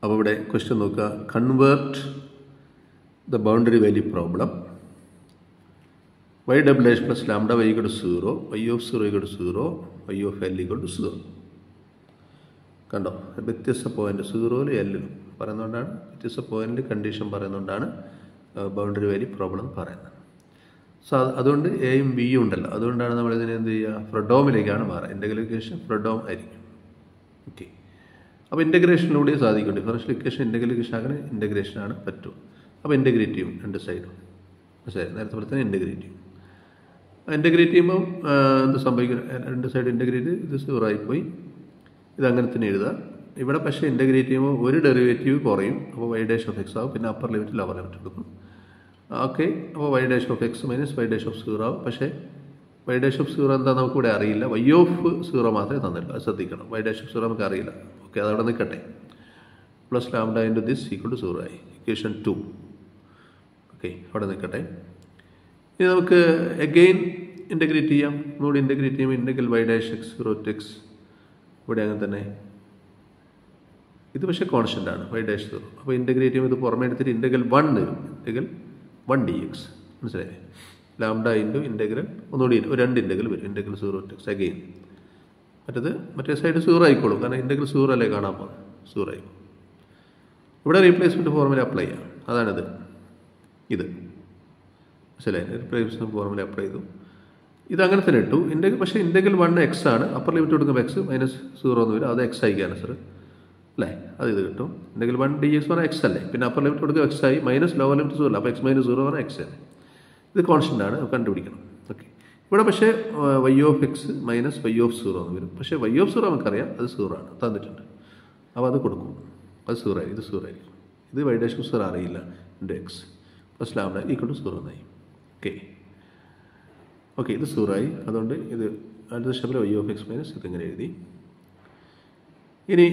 അപ്പോൾ ഇവിടെ ക്വസ്റ്റ്യൻ നോക്കുക. Convert the boundary value problem y double dash plus lambda y equal to 0, y of 0 equal to 0, y of l equal to 0. കണ്ടോ, വ്യത്യസ്ത point 0ലും എല്ലിലും പറയുന്നതുകൊണ്ടാണ്, വ്യത്യസ്ത പോയിന്റിൽ condition പറയുന്നതുകൊണ്ടാണ് boundary value problem പറയുന്നത്. So അതുകൊണ്ട് എയും ബിയും ഉണ്ടല്ലോ, അതുകൊണ്ടാണ് നമ്മൾ ഇതിനെ എന്ത് ചെയ്യുക, ഫ്രെഡോമിലേക്കാണ് മാറുക. ഇൻ്റഗ്രേഷൻ ഫ്രെഡോം ആയിരിക്കും. ഓക്കെ, അപ്പോൾ ഇൻ്റഗ്രേഷനിലൂടെ സാധിക്കും. ഡിഫറൻഷ്യൽ ഇക്വേഷൻ ഇൻ്റഗ്രേഷൻ ആക്കാൻ ഇൻ്റഗ്രേഷനാണ് പറ്റും. അപ്പോൾ ഇൻ്റഗ്രേറ്റ് ചെയ്യും രണ്ട് സൈഡും. ശരി, നേരത്തെ പോലെ തന്നെ ഇൻ്റഗ്രേറ്റ് ചെയ്യും. ഇൻ്റഗ്രേറ്റ് ചെയ്യുമ്പോൾ എന്ത് സംഭവിക്കും, രണ്ട് സൈഡ് ഇൻ്റഗ്രേറ്റ്, ഇത് 0 ആയിപ്പോയി. ഇതങ്ങനെ തന്നെ എഴുതുക. ഇവിടെ പക്ഷേ ഇൻ്റഗ്രേറ്റ് ചെയ്യുമ്പോൾ ഒരു ഡെറിവേറ്റീവ് കുറയും. അപ്പോൾ y ഡാഷ് ഓഫ് എക്സ് ആവും, പിന്നെ അപ്പർ ലിമിറ്റ് ലോവർ ലിമിറ്റ് എടുക്കും. ഓക്കെ, അപ്പോൾ y dash of X minus y dash of 0 ആവും. പക്ഷേ y ഡാഷ് ഓഫ് 0 എന്താ നമുക്കിവിടെ അറിയില്ല, y ഓഫ് 0 മാത്രമേ തന്നിട്ടുള്ളൂ. അത് ശ്രദ്ധിക്കണം, y ഡാഷ് ഓഫ് 0 നമുക്ക് അറിയില്ല. ഓക്കെ, അതവിടെ നിൽക്കട്ടെ. Plus lambda into this equal to 0 ആയി, ഇക്വേഷൻ 2. ഓക്കെ, അവിടെ നിൽക്കട്ടെ. ഇനി നമുക്ക് എഗെയിൻ ഇൻ്റഗ്രേറ്റ് ചെയ്യാം. ഒന്നുകൂടി ഇൻ്റഗ്രേറ്റ് ചെയ്യുമ്പോൾ integral y dash x 0 to x, ഇവിടെ അങ്ങനെ തന്നെ. ഇത് പക്ഷേ കോൺസ്റ്റൻ്റ് ആണ്, y ഡാഷ് 0. അപ്പോൾ ഇൻ്റഗ്രേറ്റ് ചെയ്യുമ്പോൾ ഇത് പുറമെ എടുത്തിട്ട് ഇൻ്റഗ്രൽ 1 വരും, ഇൻ്റഗ്രൽ 1 dx. മനസ്സിലായി? ലാംഡ ഇൻറ്റു ഇൻ്റഗ്രൽ ഒന്നുകൂടി രണ്ട് ഇൻ്റഗ്രൽ വരും, ഇൻ്റഗ്രൽ 0 ടു എക്സ് അഗെയിൻ. മറ്റേ സൈഡ് 0 ആയിക്കോളും, കാരണം ഇൻ്റഗ്രൽ 0 അല്ലേ കാണാൻ പോകുന്നത്, 0 ആയിക്കോളും. ഇവിടെ റീപ്ലേസ്മെൻറ്റ് ഫോർമുല അപ്ലൈ ചെയ്യാം, അതാണിത്. ഇത് മനസ്സിലായി? റീപ്ലേസ്മെൻറ്റ് ഫോർമുല അപ്ലൈ ചെയ്തു. ഇത് അങ്ങനെ തന്നെ ഇട്ടു. പക്ഷേ ഇൻ്റഗ്രൽ 1 എക്സ് ആണ്, അപ്പർ ലിമിറ്റ് കൊടുക്കുമ്പോൾ എക്സ് മൈനസ് 0 എന്ന് വരും, അത് എക്സ് ആയി ക്യാൻസർ അല്ലേ, അത് ഇത് കിട്ടും. ഇൻ്റഗ്രൽ 1 dx പറഞ്ഞാൽ എക്സ് അല്ലേ, പിന്നെ അപ്പർ ലിമിറ്റ് കൊടുക്കുക എക്സ് ആയി, മൈനസ് ലോവർ ലിമിറ്റ് 0 അല്ല, അപ്പോൾ എക്സ് മൈനസ് 0 പറഞ്ഞാൽ എക്സ് ആണ്. ഇത് കോൺസ്റ്റൻ്റ് ആണ്, കണ്ടുപിടിക്കണം. ഓക്കെ, ഇവിടെ പക്ഷേ y of X minus y of 0 എന്ന് വരും. പക്ഷേ y ഓഫ് 0 നമുക്കറിയാം, അത് 0 ആണ്, തന്നിട്ടുണ്ട്. അപ്പോൾ അത് കൊടുക്കും, അത് 0 ആയി, ഇത് 0 ആയിരിക്കും. ഇത് y ഡാഷ് ഓഫ് 0 അറിയില്ല, into x plus lambda equal to 0 എന്നായി. ഓക്കെ, ഇത് 0 ആയി. അതുകൊണ്ട് ഇത് അടുത്ത സ്റ്റെപ്പിൽ y ഓഫ് എക്സ് മൈനസ് ഇതിങ്ങനെ എഴുതി. ഇനി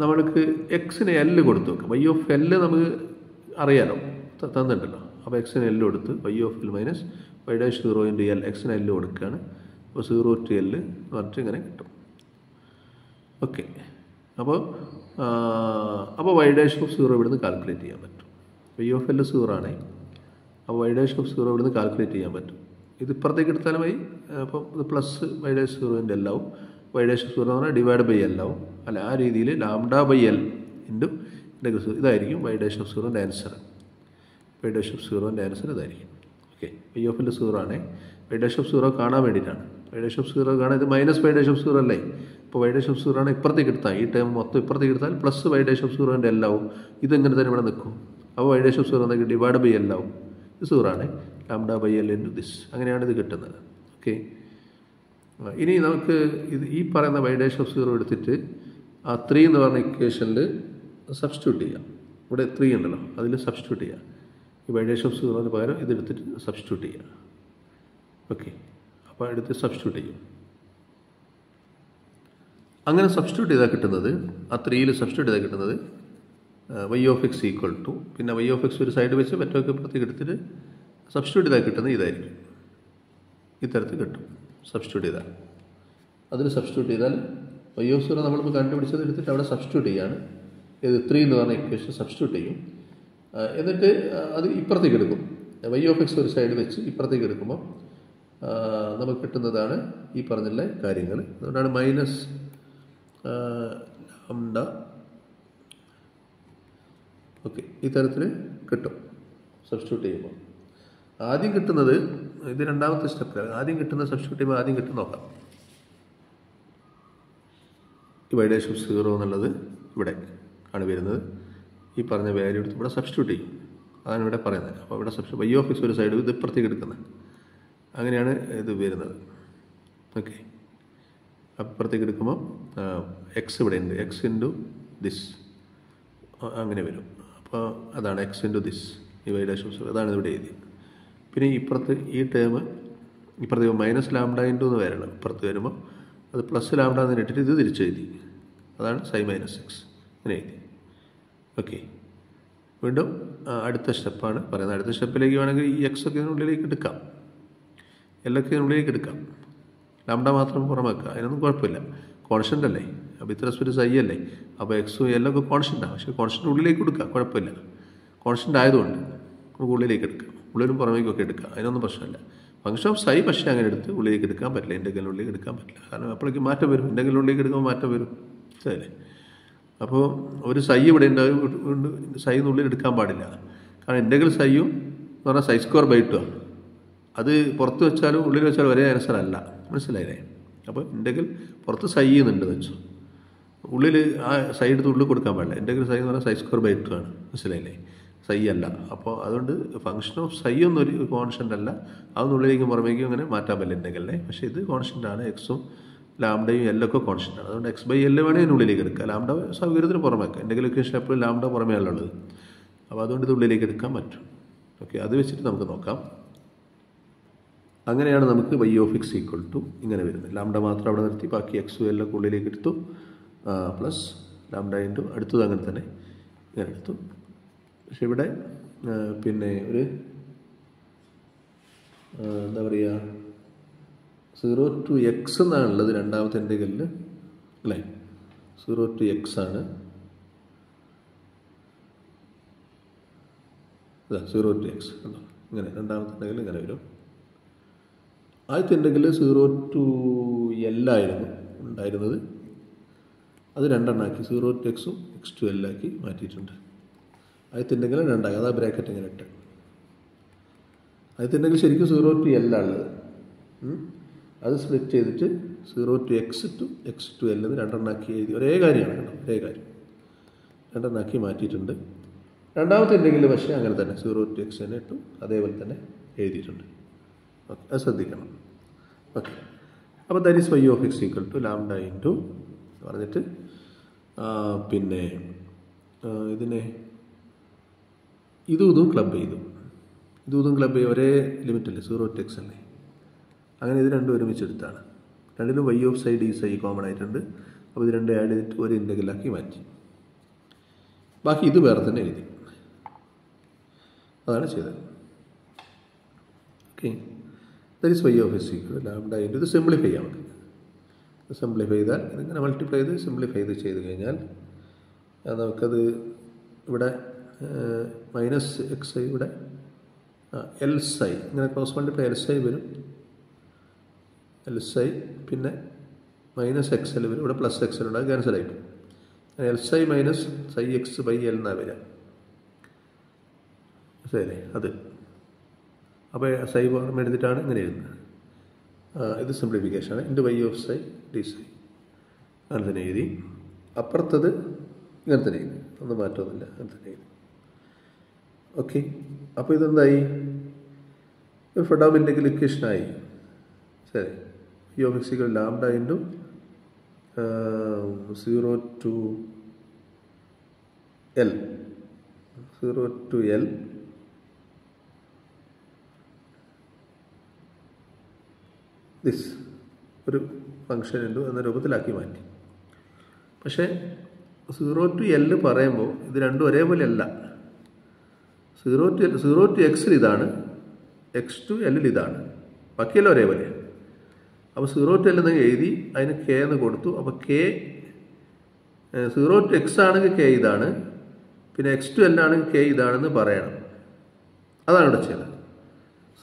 നമ്മൾക്ക് എക്സിന് L കൊടുത്തു വെക്കാം. y ഓഫ് L നമുക്ക് അറിയാലോ, തന്നിട്ടുണ്ടല്ലോ. അപ്പോൾ എക്സിന് L കൊടുത്ത് y of L minus y dash 0 into L, എക്സിന് L കൊടുക്കുകയാണ്. അപ്പോൾ 0 ടു L പറഞ്ഞിട്ട് ഇങ്ങനെ കിട്ടും. ഓക്കെ, അപ്പോൾ y ഡാഷ് ഓഫ് 0 ഇവിടുന്ന് കാൽക്കുലേറ്റ് ചെയ്യാൻ പറ്റും. y ഓഫ് L 0 ആണേ, അപ്പോൾ y ഡാഷ് ഓഫ് 0 ഇവിടുന്ന് കാൽക്കുലേറ്റ് ചെയ്യാൻ പറ്റും. ഇത് ഇപ്പുറത്തേക്ക് എടുത്താലും മതി. അപ്പം ഇത് പ്ലസ് y ഡാഷ് 0 L ആവും. y ഡാഷ് 0 എന്ന് പറഞ്ഞാൽ ഡിവൈഡ് ബൈ L ആവും. അല്ല, ആ രീതിയിൽ lambda by L into integral 0, ഇതായിരിക്കും y ഡാഷ് ഓഫ് 0ൻ്റെ ആൻസർ. y ഡാഷ് ഓഫ് 0ൻ്റെ ആൻസർ ഇതായിരിക്കും. ഓക്കെ, y ഓഫ് L 0 ആണേ. y ഡാഷ് ഓഫ് 0 കാണാൻ വേണ്ടിയിട്ടാണ്. y ഡാഷ് ഓഫ് 0 കാണാൻ, ഇത് മൈനസ് y ഡാഷ് ഓഫ് 0 അല്ലേ. ഇപ്പോൾ y ഡാഷ് ഓഫ് 0 ആണ്, ഇപ്പുറത്തേക്ക് എടുത്താൽ ഈ ടേം മൊത്തം ഇപ്പുറത്തേക്ക് എടുത്താൽ പ്ലസ് y ഡാഷ് ഓഫ് 0ൻ്റെ L ആവും. ഇതെങ്ങനെ തന്നെ ഇവിടെ നിൽക്കും. അപ്പോൾ y ഡാഷ് ഓഫ് 0 എന്തൊക്കെ ഡിവൈഡ് ബൈ L ആവും. ഇത് 0 ആണ്, lambda by L into this, അങ്ങനെയാണ് ഇത് കിട്ടുന്നത്. ഓക്കെ, ഇനി നമുക്ക് ഇത് ഈ പറയുന്ന y ഡാഷ് ഓഫ് 0 എടുത്തിട്ട് ആ 3 എന്ന് പറഞ്ഞ ഇക്വേഷനിൽ സബ്സ്റ്റിറ്റ്യൂട്ട് ചെയ്യാം. ഇവിടെ 3 ഉണ്ടല്ലോ, അതിൽ സബ്സ്റ്റിറ്റ്യൂട്ട് ചെയ്യാം. ഈ y ഡാഷ് ഓഫ് 0ന് പകരം ഇതെടുത്തിട്ട് സബ്സ്റ്റിറ്റ്യൂട്ട് ചെയ്യാം. ഓക്കെ, അപ്പോൾ എടുത്ത് സബ്സ്റ്റിറ്റ്യൂട്ട് ചെയ്യും. അങ്ങനെ സബ്സ്റ്റിറ്റ്യൂട്ട് ചെയ്താൽ കിട്ടുന്നത്, ആ 3ൽ സബ്സ്റ്റിറ്റ്യൂട്ട് ചെയ്താൽ കിട്ടുന്നത് y of x equal to, പിന്നെ y ഓഫ് എക്സ് ഒരു സൈഡ് വെച്ച് മറ്റൊക്കെ ഇപ്പുറത്തേക്ക് എടുത്തിട്ട് സബ്സ്റ്റിറ്റ്യൂട്ട് ചെയ്താൽ കിട്ടുന്നത് ഇതായിരിക്കും. ഇത്തരത്തിൽ കിട്ടും സബ്സ്റ്റിറ്റ്യൂട്ട് ചെയ്താൽ. അതിൽ സബ്സ്റ്റിറ്റ്യൂട്ട് ചെയ്താൽ y ഓഫ് 0 നമ്മളിപ്പോൾ കണ്ടുപിടിച്ചത് എടുത്തിട്ട് അവിടെ സബ്സ്റ്റിറ്റ്യൂട്ട് ചെയ്യാണ്. ഇത് 3 എന്ന് പറഞ്ഞ ഇക്വേഷൻ സബ്സ്റ്റിറ്റ്യൂട്ട് ചെയ്യും. എന്നിട്ട് അത് ഇപ്പുറത്തേക്ക് എടുക്കും. y ഓഫ് എക്സ് ഒരു സൈഡ് വെച്ച് ഇപ്പുറത്തേക്ക് എടുക്കുമ്പോൾ നമുക്ക് കിട്ടുന്നതാണ് ഈ പറഞ്ഞുള്ള കാര്യങ്ങൾ. അതുകൊണ്ടാണ് മൈനസ് ലാംഡ. ഓക്കെ, ഈ തരത്തിൽ കിട്ടും സബ്സ്റ്റിറ്റ്യൂട്ട് ചെയ്യുമ്പോൾ. ആദ്യം കിട്ടുന്നത്, ഇത് രണ്ടാമത്തെ സ്റ്റെപ്പിലാണ്. ആദ്യം കിട്ടുന്ന സബ്സ്റ്റിറ്റ്യൂട്ട് ചെയ്യുമ്പോൾ ആദ്യം കിട്ടുന്ന നോക്കാം. ഈ y ഡാഷ് ഓഫ് 0 എന്നുള്ളത് ഇവിടെ ആണ് വരുന്നത്. ഈ പറഞ്ഞ വാല്യൂ എടുത്ത് ഇവിടെ സബ്സ്റ്റിറ്റ്യൂട്ട് ചെയ്യും, അതാണ് ഇവിടെ പറയുന്നത്. അപ്പോൾ ഇവിടെ y ഓഫ് എക്സ് ഒരു സൈഡ് ഇത് ഇപ്പുറത്തേക്ക് എടുക്കുന്നത്, അങ്ങനെയാണ് ഇത് വരുന്നത്. ഓക്കെ, അപ്പുറത്തേക്ക് എടുക്കുമ്പോൾ എക്സ് ഇവിടെ ഉണ്ട്, എക്സ് ഇൻറ്റു ദിസ് അങ്ങനെ വരും. അപ്പോൾ അതാണ് എക്സ് ഇൻറ്റു ദിസ്, ഈ y ഡാഷ് ഓഫ് 0 അതാണ് ഇവിടെ എഴുതി. പിന്നെ ഇപ്പുറത്ത് ഈ ടേം ഇപ്പുറത്തേക്ക് മൈനസ് ലാംഡ ഇൻറ്റു എന്ന് വരണം. ഇപ്പുറത്ത് വരുമ്പോൾ അത് പ്ലസ് ലാംഡ എന്ന് ഇട്ടിട്ട് ഇത് തിരിച്ചെഴുതി, അതാണ് സൈ മൈനസ് എക്സ് അങ്ങനെ എഴുതി. ഓക്കെ, വീണ്ടും അടുത്ത സ്റ്റെപ്പാണ് പറയുന്നത്. അടുത്ത സ്റ്റെപ്പിലേക്ക് വേണമെങ്കിൽ ഈ എക്സ് ഒക്കെ ഇതിനുള്ളിലേക്ക് എടുക്കാം, എല്ലൊക്കെ ഇതിനുള്ളിലേക്ക് എടുക്കാം, ലാംഡ മാത്രം പുറമേക്കുക, അതിനൊന്നും കുഴപ്പമില്ല. കോൺസ്റ്റൻ്റ് അല്ലേ, അപ്പോൾ വിത്ത് റെസ്പെക്ട് സൈ അല്ലേ, അപ്പോൾ എക്സും എല്ലൊക്കെ കോൺസ്റ്റൻ്റാണ്. പക്ഷേ കോൺസ്റ്റൻ്റ് ഉള്ളിലേക്ക് കൊടുക്കുക, കുഴപ്പമില്ല. കോൺസ്റ്റൻ്റ് ആയതുകൊണ്ട് നമുക്ക് ഉള്ളിലേക്ക് എടുക്കാം, ഉള്ളിലും പുറമേക്കൊക്കെ എടുക്കാം, അതിനൊന്നും പ്രശ്നമില്ല. ഫംഗ്ഷൻ ഓഫ് സൈ പക്ഷേ അങ്ങനെ എടുത്ത് ഉള്ളിലേക്ക് എടുക്കാൻ പറ്റില്ല, ഇൻ്റഗ്രലിനുള്ളിലേക്ക് എടുക്കാൻ പറ്റില്ല. കാരണം അപ്പോഴേക്ക് മാറ്റം വരും, ഇൻ്റഗ്രലിനുള്ളിലേക്ക് എടുക്കുമ്പോൾ മാറ്റം വരും, ശരിയല്ലേ? അപ്പോൾ ഒരു സൈ ഇവിടെ ഉണ്ട്, സൈ എന്നുള്ളിൽ എടുക്കാൻ പാടില്ല. കാരണം ഇൻ്റഗ്രൽ സൈയും എന്ന് പറഞ്ഞാൽ സൈ സ്ക്വയർ ബൈ 2 ആണ്. അത് പുറത്ത് വെച്ചാലും ഉള്ളിൽ വെച്ചാലും ഒരേ ആൻസർ അല്ല, മനസ്സിലായില്ലേ? അപ്പോൾ ഇൻ്റഗ്രൽ പുറത്ത് സൈ എന്നുണ്ടെന്ന് വെച്ചു, ഉള്ളിൽ ആ സൈ എടുത്ത് ഉള്ളിൽ കൊടുക്കാൻ പാടില്ല. ഇൻ്റഗ്രൽ സൈ എന്ന് പറഞ്ഞാൽ സൈ സ്ക്വയർ ബൈ 2 ആണ്, മനസ്സിലായില്ലേ? സൈ അല്ല. അപ്പോൾ അതുകൊണ്ട് ഫംഗ്ഷൻ ഓഫ് സൈ ഒന്നൊരു കോൺസ്റ്റൻ്റ് അല്ല, അതൊന്നുള്ളിലേക്കും പുറമേക്കും അങ്ങനെ മാറ്റാൻ പറ്റില്ല ഇൻ്റഗ്രലിനെ. പക്ഷേ ഇത് കോൺസ്റ്റൻ്റ് ആണ്, എക്സും ലാംഡയും എല്ലൊക്കെ കോൺസ്റ്റൻ്റ് ആണ്. അതുകൊണ്ട് എക്സ് ബൈ എല്ല് വേണേൽ ഇതിനുള്ളിലേക്ക് എടുക്കുക, ലാംഡ സൗകര്യത്തിന് പുറമേ വെക്കുക. ഇൻ്റഗ്രൽ ഇക്വേഷൻ എപ്പോഴും ലാംഡ പുറമേ ഉള്ളത്, അപ്പോൾ അതുകൊണ്ട് ഇത് ഉള്ളിലേക്ക് എടുക്കാൻ പറ്റും. ഓക്കെ, അത് വെച്ചിട്ട് നമുക്ക് നോക്കാം. അങ്ങനെയാണ് നമുക്ക് y of x equal to ഇങ്ങനെ വരുന്നത്. ലാംഡ മാത്രം അവിടെ നിർത്തി, ബാക്കി എക്സും എല്ലൊക്കെ ഉള്ളിലേക്ക് എടുത്തു, പ്ലസ് ലാംഡ ഇൻറ്റു അടുത്തത് അങ്ങനെ തന്നെ ഇങ്ങനെ എടുത്തു. പക്ഷെ ഇവിടെ പിന്നെ ഒരു എന്താ പറയുക, 0 to x എന്നാണുള്ളത് രണ്ടാമത്തെ ഇൻ്റഗ്രലിൽ അല്ലേ. 0 to x ആണ്, 0 to x കണ്ടോ, ഇങ്ങനെ രണ്ടാമത്തെ ഇൻ്റഗ്രൽ ഇങ്ങനെ വരും. ആദ്യത്തെ ഇൻ്റഗ്രൽ 0 to l ആയിരുന്നു ഉണ്ടായിരുന്നത്, അത് രണ്ടെണ്ണാക്കി 0 to x ഉം x to l ആക്കി മാറ്റിയിട്ടുണ്ട്. ആദ്യത്തെ ഇൻ്റഗ്രൽ രണ്ടായി, അതാ ബ്രാക്കറ്റ് ഇങ്ങനെ ഇട്ട്. ആദ്യത്തെ ഇൻ്റഗ്രൽ ശരിക്കും 0 to l ആണുള്ളത്, അത് സ്പ്ലിറ്റ് ചെയ്തിട്ട് 0 to x to x to l എന്ന് രണ്ടെണ്ണാക്കി എഴുതി. ഒരേ കാര്യമാണ് കേട്ടോ, ഒരേ കാര്യം, രണ്ടെണ്ണാക്കി മാറ്റിയിട്ടുണ്ട്. രണ്ടാമത്തെ ഇൻ്റഗ്രൽ പക്ഷേ അങ്ങനെ തന്നെ 0 to x തന്നെ ഇട്ടു, അതേപോലെ തന്നെ എഴുതിയിട്ടുണ്ട്. ഓക്കെ, അത് ശ്രദ്ധിക്കണം. ഓക്കെ, അപ്പോൾ that is y of x equal to lambda into പറഞ്ഞിട്ട് പിന്നെ ഇതിനെ ഇതും ക്ലബ് ചെയ്തു, ഇതും ക്ലബ് ചെയ്യും, ഒരേ ലിമിറ്റല്ലേ, 0 to x അല്ലേ. അങ്ങനെ ഇത് രണ്ടും ഒരുമിച്ചെടുത്താണ്. രണ്ടിലും y of psi d psi common ആയിട്ടുണ്ട്. അപ്പോൾ ഇത് രണ്ടും ആഡ് ചെയ്തിട്ട് ഒരു ഇൻ്റഗ്രലാക്കി മാറ്റി, ബാക്കി ഇത് വേറെ തന്നെ എഴുതി, അതാണ് ചെയ്തത്. Okay, that is y of x equal lambda into, ഇത് സിംപ്ലിഫൈ ചെയ്യാം. നമുക്ക് സിംപ്ലിഫൈ ചെയ്താൽ ഇതിങ്ങനെ മൾട്ടിപ്ലൈ ചെയ്ത് സിംപ്ലിഫൈ ചെയ്ത് കഴിഞ്ഞാൽ നമുക്കത് ഇവിടെ മൈനസ് എക്സ് ഐ, ഇവിടെ എൽ സൈ, ഇങ്ങനെ ക്രോസ് മൾട്ടിപ്ലൈ എൽ സൈ വരും, എൽ സൈ പിന്നെ മൈനസ് എക്സ് എൽ വരും, ഇവിടെ പ്ലസ് എക്സ് എൽ ഉണ്ട്, അത് ക്യാൻസൽ ആയിട്ട് L psi minus psi x by L എന്നാണ് വരിക, ശരി. അത് അപ്പോൾ സൈ ഓർമ്മ എടുത്തിട്ടാണ് ഇങ്ങനെ എഴുതുന്നത്. ഇത് സിംപ്ലിഫിക്കേഷനാണ്. Into y of psi d psi അങ്ങനെ തന്നെ എഴുതി. അപ്പുറത്തത് ഇങ്ങനെ തന്നെ എഴുതി, ഒന്നും മാറ്റമൊന്നുമില്ല, അങ്ങനെ തന്നെ എഴുതി. ഓക്കെ, അപ്പോൾ ഇതെന്തായി, ഒരു ഫെഡോം ഇൻ്റഗ്രൽ ഇക്വേഷനായി, ശരി. y of x equal lambda into 0 to l, 0 to l this ഒരു ഫംഗ്ഷൻ ഉണ്ട് എന്ന രൂപത്തിലാക്കി മാറ്റി. പക്ഷേ 0 to l പറയുമ്പോൾ ഇത് രണ്ടും ഒരേപോലെ അല്ല. 0 to x ഇതാണ്, x to l ഇതാണ്, ബാക്കിയെല്ലാം ഒരേപോലെയാണ്. അപ്പോൾ 0 to l എന്ന് എഴുതി, അതിന് k എന്ന് കൊടുത്തു. അപ്പോൾ k 0 to x ആണെങ്കിൽ k ഇതാണ്, പിന്നെ x to l ആണെങ്കിൽ k ഇതാണെന്ന് പറയണം. അതാണ് ഇവിടെ ചെയ്തത്.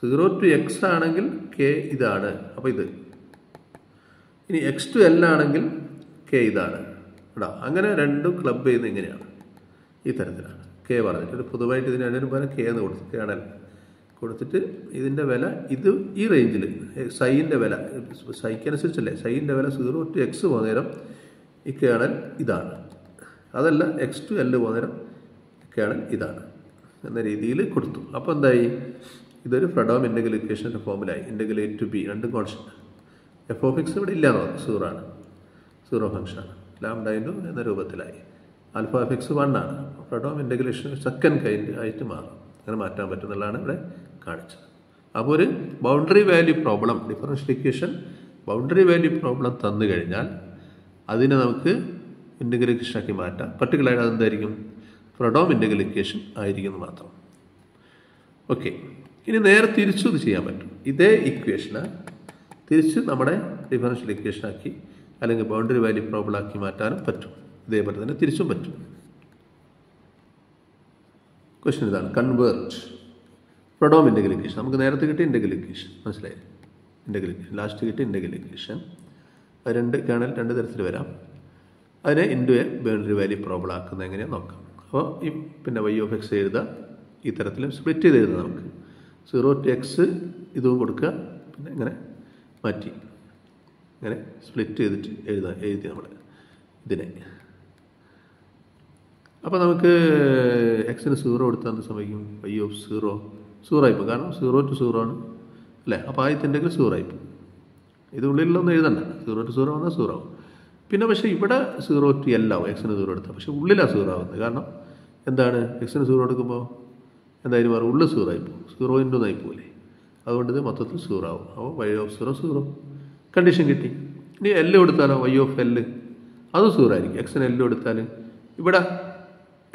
0 to x ആണെങ്കിൽ k ഇതാണ്, അപ്പോൾ ഇത്. ഇനി x to l ആണെങ്കിൽ k ഇതാണ് കേട്ടോ. അങ്ങനെ രണ്ടും ക്ലബ് ചെയ്യുന്നത് ഇങ്ങനെയാണ്, ഈ തരത്തിലാണ്. k പറഞ്ഞിട്ട് പൊതുവായിട്ട് ഇതിന് രണ്ടിനും പകരം k എന്ന് കൊടുത്തു, കേണൽ കൊടുത്തിട്ട് ഇതിൻ്റെ വില ഇത് ഈ റേഞ്ചിൽ, സൈൻ്റെ വില സൈക്കനുസരിച്ചല്ലേ, സൈൻ്റെ വില 0 to x പോകുന്നേരം ഈ കേണൽ ഇതാണ്, അതല്ല x to l പോകുന്നേരം കേണൽ ഇതാണ് എന്ന രീതിയിൽ കൊടുത്തു. അപ്പോൾ എന്തായി, ഇതൊരു ഫ്രെഡോം ഇൻ്റഗ്രൽ ഇക്വേഷൻ്റെ ഫോമിലായി. ഇൻ്റഗ്രൽ a to b രണ്ട് കോൺസ്റ്റന്റ്, എഫ് ഓഫ് എക്സ് ഇവിടെ ഇല്ലയെന്ന് പറഞ്ഞു, 0 ആണ്, 0 ഫംഗ്ഷനാണ്. ലാംഡ ഇൻറ്റു എന്ന രൂപത്തിലായി. ആൽഫ എഫ് എക്സ് 1 ആണ്. ഫ്രെഡോം ഇൻ്റഗ്രേഷൻ സെക്കൻഡ് കൈൻഡ് ആയിട്ട് മാറും. അങ്ങനെ മാറ്റാൻ പറ്റുന്നുള്ളതാണ് ഇവിടെ കാണിച്ചത്. അപ്പോൾ ഒരു boundary value problem, differential equation boundary value problem തന്നു കഴിഞ്ഞാൽ അതിനെ നമുക്ക് ഇൻ്റഗ്രൽ ഇക്വേഷനാക്കി മാറ്റാം. പർട്ടിക്കുലറായിട്ട് അതെന്തായിരിക്കും, ഫ്രെഡോം ഇൻ്റഗ്രൽ ഇക്വേഷൻ ആയിരിക്കും എന്ന് മാത്രം. ഓക്കെ, ഇനി നേരെ തിരിച്ചു ഇത് ചെയ്യാൻ പറ്റും. ഇതേ ഇക്വേഷന് തിരിച്ച് നമ്മുടെ ഡിഫറൻഷ്യൽ ഇക്വേഷനാക്കി അല്ലെങ്കിൽ ബൗണ്ടറി വാല്യൂ പ്രോബിളാക്കി മാറ്റാനും പറ്റും. ഇതേപോലെ തന്നെ തിരിച്ചും പറ്റും. ക്വസ്റ്റ്യൻ ഇതാണ്, കൺവേർട്ട് ഫ്രെഡോം ഇൻ്റഗ്രൽ ഇക്വേഷൻ. നമുക്ക് നേരത്തെ കിട്ടിയ ഇൻ്റഗ്രൽ ഇക്വേഷൻ മനസ്സിലായി. ഇൻ്റഗ്രൽ ഇക്വേഷൻ ലാസ്റ്റ് കിട്ടിയ ഇൻ്റഗ്രൽ ഇക്വേഷൻ, അത് രണ്ട് കേണൽ രണ്ട് തരത്തിൽ വരാം. അതിനെ ഇൻറ്റു എ ബൗണ്ടറി വാല്യൂ പ്രോബിൾ ആക്കുന്നത് എങ്ങനെയാണ് നോക്കാം. അപ്പോൾ ഈ പിന്നെ y of x എഴുതുക, ഈ തരത്തിലും സ്പ്ലിറ്റ് ചെയ്ത് എഴുതാം. നമുക്ക് 0 to x ഇതും കൊടുക്കുക, പിന്നെ ഇങ്ങനെ മാറ്റി ഇങ്ങനെ സ്പ്ലിറ്റ് ചെയ്തിട്ട് എഴുതി നമ്മൾ ഇതിനെ. അപ്പോൾ നമുക്ക് എക്സിന് 0 കൊടുത്താൽ എന്ത് സംഭവിക്കും? y of 0 ആയിപ്പോൾ, കാരണം 0 to 0 ആണ് അല്ലേ. അപ്പോൾ ആദ്യത്തിൻ്റെങ്കിൽ 0 ആയിപ്പോൾ. ഇത് ഉള്ളിലൊന്നും എഴുതണ്ട, 0 to 0 വന്നാൽ 0 ആവും. പിന്നെ പക്ഷേ ഇവിടെ 0 to L ആവും, എക്സിന് 0 എടുത്താൽ. പക്ഷേ ഉള്ളിലാണ് 0 ആവുന്നത്. കാരണം എന്താണ്, എക്സിന് 0 എടുക്കുമ്പോൾ എന്തായാലും മാറും, ഉള്ളിൽ 0 ആയിപ്പോൾ, 0 into ആയിപ്പോലെ. അതുകൊണ്ട് ഇത് മൊത്തത്തിൽ 0 ആവും. അപ്പോൾ y of 0 കണ്ടീഷൻ കിട്ടി. ഇനി L കൊടുത്താലോ, y of L അത് 0 ആയിരിക്കും. എക്സിന് L കൊടുത്താൽ ഇവിടെ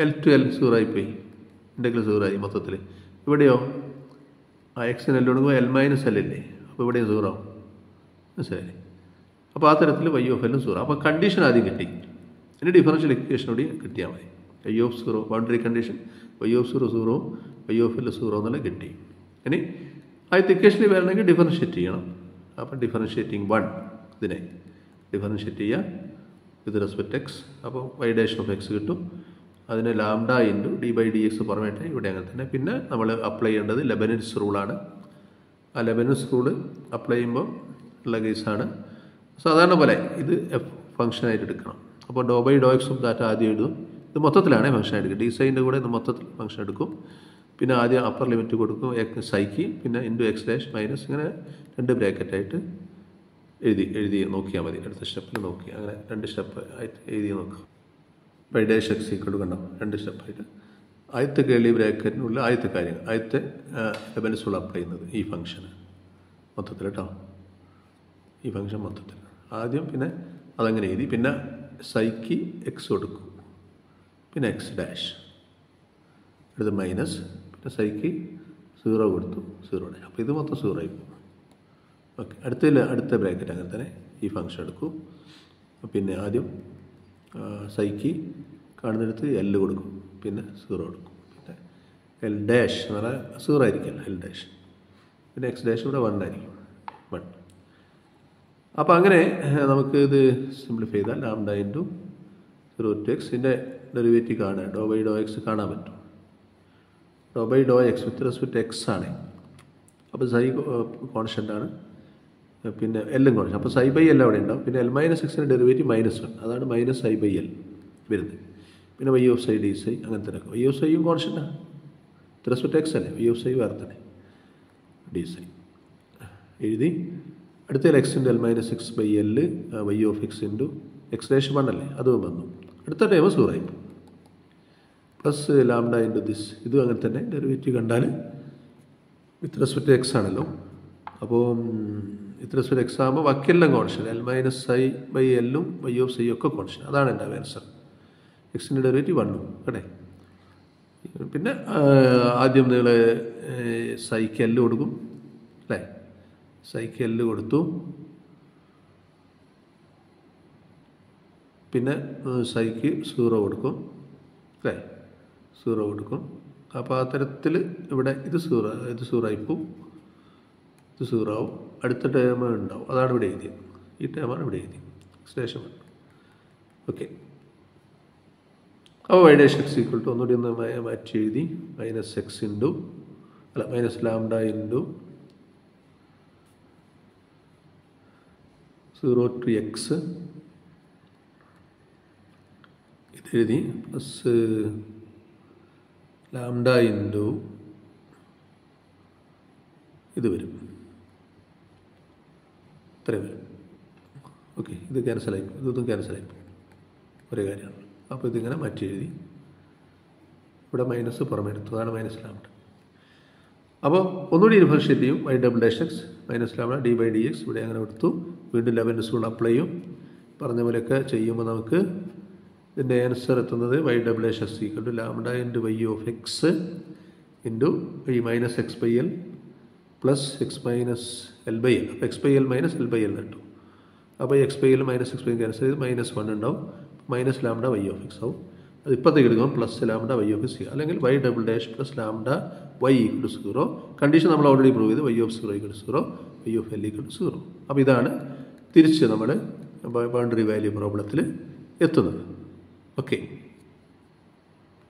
L to L 0 ആയിപ്പോയി, ഇൻ്റഗ്രൽ 0 ആയി മൊത്തത്തിൽ. ഇവിടെയോ ആ എക്സിന് L കൊടുക്കുമ്പോൾ L മൈനസ് L ഇല്ലേ, അപ്പോൾ ഇവിടെയും 0 ആവും. മനസ്സിലായി. അപ്പോൾ ആ തരത്തിൽ y of L 0. അപ്പോൾ കണ്ടീഷൻ ആദ്യം കിട്ടി. ഇനി ഡിഫറൻഷ്യൽ ഇക്വേഷൻ കൂടി കിട്ടിയാൽ മതി. y of 0 boundary condition, y of 0 y of L 0 എന്നുള്ളത് കിട്ടി. ഇനി ആദ്യത്തെ ഇക്വേഷനിൽ വരണമെങ്കിൽ ഡിഫറൻഷ്യേറ്റ് ചെയ്യണം. അപ്പോൾ ഡിഫറൻഷ്യേറ്റിംഗ് 1 ഇതിനെ ഡിഫറൻഷ്യേറ്റ് ചെയ്യുക വിത്ത് റെസ്പെക്ട് എക്സ്. അപ്പോൾ y ഡാഷ് ഓഫ് എക്സ് കിട്ടും. അതിന് ലാംഡ ഇൻറ്റു d/dx പുറമേട്ട് ഇവിടെ അങ്ങനെ തന്നെ. പിന്നെ നമ്മൾ അപ്ലൈ ചെയ്യേണ്ടത് ലെബനിസ് റൂളാണ്. ആ ലെബനിസ് റൂള് അപ്ലൈ ചെയ്യുമ്പോൾ ഉള്ള കേസാണ്. സാധാരണ പോലെ ഇത് ഫംഗ്ഷനായിട്ട് എടുക്കണം. അപ്പോൾ ∂x ഓഫ് ദാറ്റ് ആദ്യം എഴുതും. ഇത് മൊത്തത്തിലാണ് ഫംഗ്ഷൻ എടുക്കുക. ഡിസൈൻ്റെ കൂടെ ഇത് മൊത്തത്തിൽ ഫംഗ്ഷൻ എടുക്കും. പിന്നെ ആദ്യം അപ്പർ ലിമിറ്റ് കൊടുക്കും സൈക്ക്, പിന്നെ ഇൻറ്റു എക്സ് ഡാഷ് മൈനസ്, ഇങ്ങനെ 2 ബ്രാക്കറ്റായിട്ട് എഴുതി നോക്കിയാൽ മതി. അടുത്ത സ്റ്റെപ്പിൽ നോക്കി അങ്ങനെ 2 സ്റ്റെപ്പ് ആയിട്ട് എഴുതി നോക്കാം. y ഡാഷ് എക്സ് ഈക്വൽ കണ്ടോ, 2 സ്റ്റെപ്പായിട്ട് ആദ്യത്തെ കേളി ബ്രാക്കറ്റിനുള്ള ആദ്യത്തെ കാര്യങ്ങൾ, ആദ്യത്തെ ലെബനിസുള്ള അപ്ലൈ ചെയ്യുന്നത് ഈ ഫംഗ്ഷന് മൊത്തത്തിൽ കേട്ടോ. ഈ ഫംഗ്ഷൻ മൊത്തത്തിൽ ആദ്യം, പിന്നെ അതങ്ങനെ എഴുതി, പിന്നെ സൈക്ക് എക്സ് കൊടുക്കും, പിന്നെ എക്സ് ഡാഷ് അടുത്ത് മൈനസ്, പിന്നെ സൈക്ക് 0 കൊടുത്തു, 0 ഡാഷ്. അപ്പോൾ ഇത് മൊത്തം 0 ആയിപ്പോൾ. ഓക്കെ, അടുത്ത ബ്രാക്കറ്റ് അങ്ങനെ തന്നെ ഈ ഫംഗ്ഷൻ എടുക്കും. പിന്നെ ആദ്യം സൈക്ക് കാണുന്നിടത്ത് L കൊടുക്കും, പിന്നെ 0 കൊടുക്കും, പിന്നെ L ഡാഷ് എന്ന് പറഞ്ഞാൽ 0 ആയിരിക്കും L ഡാഷ്, പിന്നെ എക്സ് ഡാഷ് ഇവിടെ 1 ആയിരിക്കും, 1. അപ്പോൾ അങ്ങനെ നമുക്ക് ഇത് സിംപ്ലിഫൈ ചെയ്താൽ ലാംഡ ഇൻറ്റു 0 to x ഇതിൻ്റെ ഡെറിവേറ്റീവ് കാണുക, ∂x കാണാൻ പറ്റും. ∂x വിത്ത് റെസ്പെക്ട് എക്സ് ആണ്. അപ്പോൾ സൈ കോൺസ്റ്റൻ്റ് ആണ്, പിന്നെ എല്ലും കോൺസ്റ്റൻ്റ്. അപ്പോൾ ψ/L അവിടെ ഉണ്ടാവും. പിന്നെ L - x ഡെറിവേറ്റീവ് -1, അതാണ് -ψ/L വരുന്നത്. പിന്നെ y of ψ dψ അങ്ങനെ തന്നെ. y of ψയും കോൺസ്റ്റൻ്റാണ്, വിത്ത് റെസ്പെക്ട് എക്സ് അല്ലേ, y of ψ വേറെ തന്നെ dψ എഴുതി. അടുത്ത എക്സിൻ്റെ L - x/L y of x into X dash 1 അല്ലേ, അതും വന്നു. അടുത്ത ടൈം 0 ആയി പ്ലസ് ലാംഡ ഇൻറ്റു ദിസ്, ഇതും അങ്ങനെ തന്നെ ഡെറിവേറ്റീവ് കണ്ടാൽ വിത്ത് റെസ്പെക്ട് എക്സ് ആണല്ലോ. അപ്പോൾ വിത്ത് റെസ്പെക്ട് എക്സ് ആകുമ്പോൾ ബാക്കിയെല്ലാം constant, L - ψ/L y of ψ ഒക്കെ കോൺസ്റ്റൻ്റ്. അതാണ് എൻ്റെ ആൻസർ. എക്സിൻ്റെ ഡെറിവേറ്റീവ് 1 കേട്ടെ. പിന്നെ ആദ്യം നിങ്ങൾ സൈക്ക് L കൊടുക്കും അല്ലേ, സൈക്ക് L കൊടുത്തു, പിന്നെ സൈക്ക് 0 കൊടുക്കും അല്ലേ, 0 കൊടുക്കും. അപ്പോൾ ആ തരത്തിൽ ഇവിടെ ഇത് 0 ആയിപ്പോവും, ഇത് 0 ആവും. അടുത്ത ടേം ഉണ്ടാവും, അതാണ് ഇവിടെ എഴുതിയത്. ഈ ടേമാണ് ഇവിടെ എഴുതിയത്, സ്റ്റേഷൻ. ഓക്കെ, അപ്പോൾ y dash x equal to ഒന്നുകൂടി ഒന്ന് മാറ്റി എഴുതി, -x into minus lambda into 0 to x ഇത് എഴുതി, പ്ലസ് ലാംഡ ഇൻറ്റു ഇത് വരും, ഇത്രയും വരും. ഓക്കെ, ഇത് ക്യാൻസലായി, ഇതൊന്നും ക്യാൻസലായി ഒരേ കാര്യമാണ്. അപ്പോൾ ഇതിങ്ങനെ മാറ്റി എഴുതി, ഇവിടെ മൈനസ് പുറമെ എടുത്തു, അതാണ് മൈനസ് ലാംഡ. അപ്പോൾ ഒന്നുകൂടി ഡിഫറൻഷ്യേറ്റ് ചെയ്യും, y double dash X minus lambda d/dx ഇവിടെ അങ്ങനെ എടുത്തു. വീണ്ടും ലെവൻസ് റൂൾ അപ്ലൈ ചെയ്യും. പറഞ്ഞ പോലെയൊക്കെ ചെയ്യുമ്പോൾ നമുക്ക് ഇതിൻ്റെ ആൻസർ എത്തുന്നത് y double dash x equal to lambda into y of x into y minus x/L plus x - L/L. അപ്പോൾ x/L - L/L കിട്ടും. അപ്പോൾ എക്സ് വൈയിൽ മൈനസ് എക്സ് വൈ ക്യാൻസൽ ചെയ്ത് -1 ഉണ്ടാവും. Minus lambda y of x ആവും. അത് ഇപ്പോഴത്തേക്ക് എടുക്കുമ്പോൾ plus lambda y of x അല്ലെങ്കിൽ y double dash plus lambda y equal to 0. Condition നമ്മൾ ഓൾറെഡി പ്രൂവ് ചെയ്ത് y of 0 equal to 0, y of L equal to 0. അപ്പോൾ ഇതാണ് തിരിച്ച് നമ്മൾ ബൗണ്ടറി വാല്യൂ പ്രോബ്ലത്തിൽ എത്തുന്നത്. ഓക്കെ.